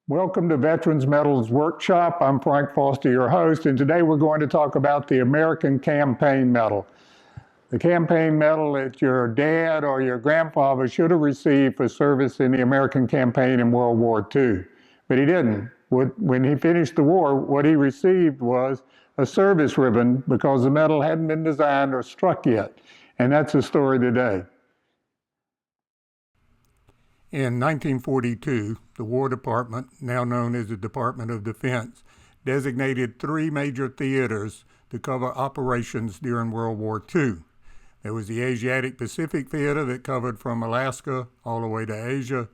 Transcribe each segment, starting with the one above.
Welcome to Veterans Medals Workshop. I'm Frank Foster, your host, and today we're going to talk about the American Campaign Medal. The campaign medal that your dad or your grandfather should have received for service in the American campaign in World War II, but he didn't. When he finished the war, what he received was a service ribbon because the medal hadn't been designed or struck yet, and that's the story today. In 1942, the War Department, now known as the Department of Defense, designated 3 major theaters to cover operations during World War II. There was the Asiatic Pacific Theater that covered from Alaska all the way to Asia,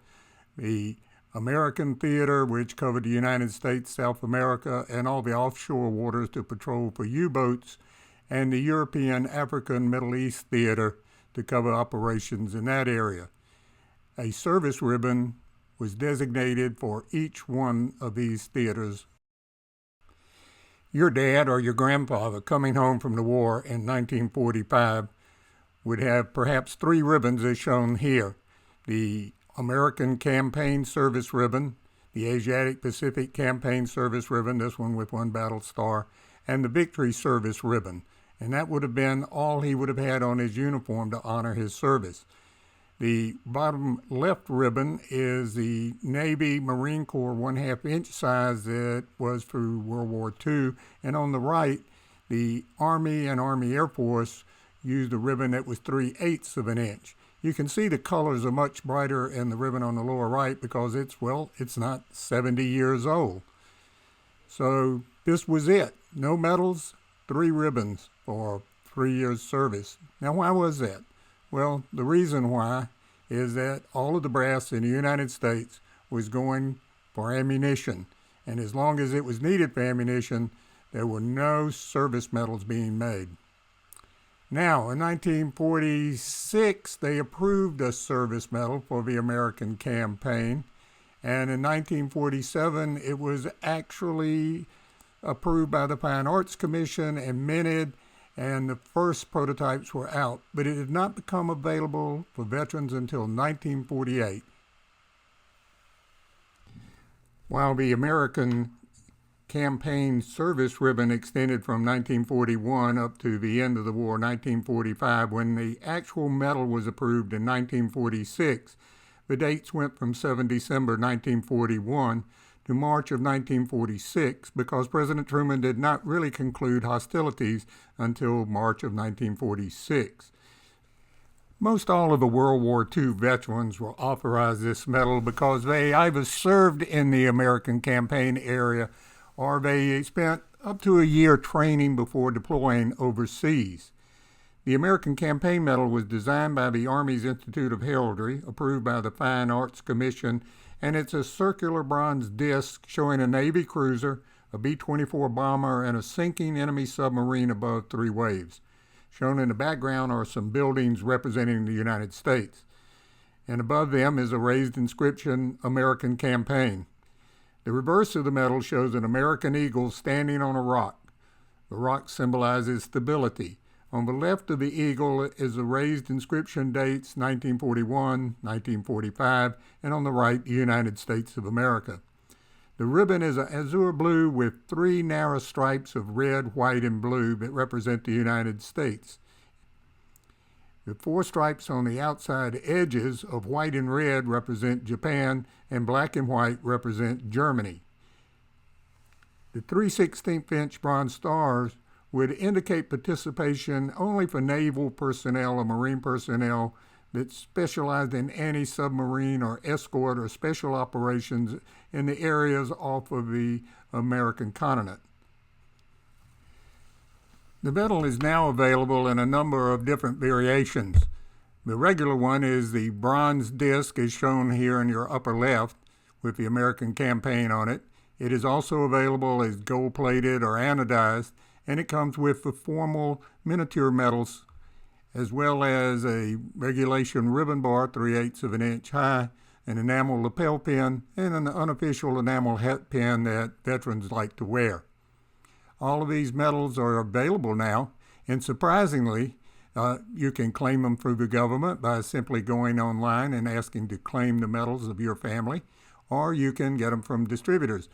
the American Theater, which covered the United States, South America, and all the offshore waters to patrol for U-boats, and the European, African, Middle East Theater to cover operations in that area. A service ribbon was designated for each one of these theaters. Your dad or your grandfather coming home from the war in 1945 would have perhaps 3 ribbons as shown here: the American Campaign Service Ribbon, the Asiatic Pacific Campaign Service Ribbon, this one with 1 battle star, and the Victory Service Ribbon. And that would have been all he would have had on his uniform to honor his service. The bottom left ribbon is the Navy Marine Corps 1/2 inch size that was through World War II. And on the right, the Army and Army Air Force used a ribbon that was 3/8 of an inch. You can see the colors are much brighter in the ribbon on the lower right because it's not 70 years old. So this was it. No medals, 3 ribbons for 3 years service. Now, why was that? Well, the reason why is that all of the brass in the United States was going for ammunition. And as long as it was needed for ammunition, there were no service medals being made. Now, in 1946, they approved a service medal for the American campaign. And in 1947, it was actually approved by the Fine Arts Commission and minted, and the first prototypes were out, but it did not become available for veterans until 1948. While the American Campaign Service Ribbon extended from 1941 up to the end of the war, 1945, when the actual medal was approved in 1946, the dates went from 7 December 1941 to March of 1946 because President Truman did not really conclude hostilities until March of 1946. Most all of the World War II veterans were authorized this medal because they either served in the American campaign area or they spent up to a year training before deploying overseas. The American Campaign Medal was designed by the Army's Institute of Heraldry, approved by the Fine Arts Commission, and it's a circular bronze disc showing a Navy cruiser, a B-24 bomber, and a sinking enemy submarine above 3 waves. Shown in the background are some buildings representing the United States. And above them is a raised inscription, American Campaign. The reverse of the medal shows an American eagle standing on a rock. The rock symbolizes stability. On the left of the eagle is a raised inscription dates 1941, 1945, and on the right, the United States of America. The ribbon is an azure blue with 3 narrow stripes of red, white, and blue that represent the United States. The 4 stripes on the outside edges of white and red represent Japan, and black and white represent Germany. The 3/16 inch bronze stars would indicate participation only for naval personnel or marine personnel that specialized in anti-submarine or escort or special operations in the areas off of the American continent. The medal is now available in a number of different variations. The regular one is the bronze disc, as shown here in your upper left, with the American campaign on it. It is also available as gold-plated or anodized, and it comes with the formal miniature medals, as well as a regulation ribbon bar 3/8 of an inch high, an enamel lapel pin, and an unofficial enamel hat pin that veterans like to wear. All of these medals are available now, and surprisingly, you can claim them through the government by simply going online and asking to claim the medals of your family, or you can get them from distributors.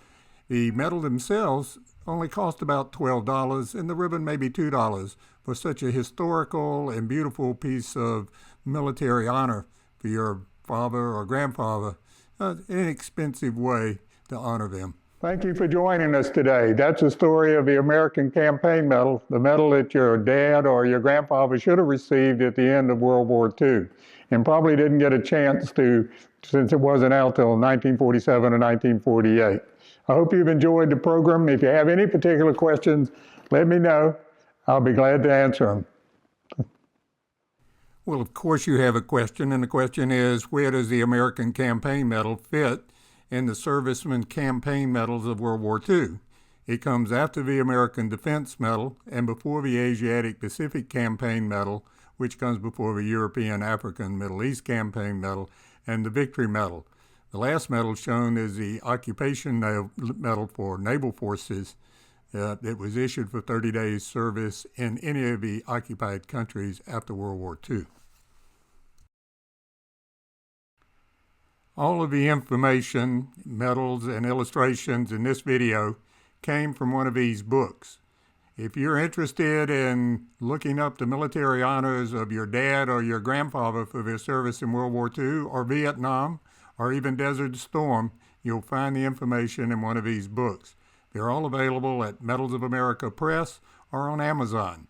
The medal themselves only cost about $12, and the ribbon maybe $2 for such a historical and beautiful piece of military honor for your father or grandfather. An inexpensive way to honor them. Thank you for joining us today. That's the story of the American Campaign Medal, the medal that your dad or your grandfather should have received at the end of World War II, and probably didn't get a chance to, since it wasn't out till 1947 or 1948. I hope you've enjoyed the program. If you have any particular questions, let me know. I'll be glad to answer them. Well, of course you have a question, and the question is, where does the American Campaign Medal fit in the Servicemen Campaign Medals of World War II? It comes after the American Defense Medal and before the Asiatic Pacific Campaign Medal, which comes before the European, African, Middle East Campaign Medal and the Victory Medal. The last medal shown is the Occupation Medal for Naval Forces. It was issued for 30 days service in any of the occupied countries after World War II. All of the information, medals, and illustrations in this video came from one of these books. If you're interested in looking up the military honors of your dad or your grandfather for their service in World War II or Vietnam or even Desert Storm, you'll find the information in one of these books. They're all available at Medals of America Press or on Amazon.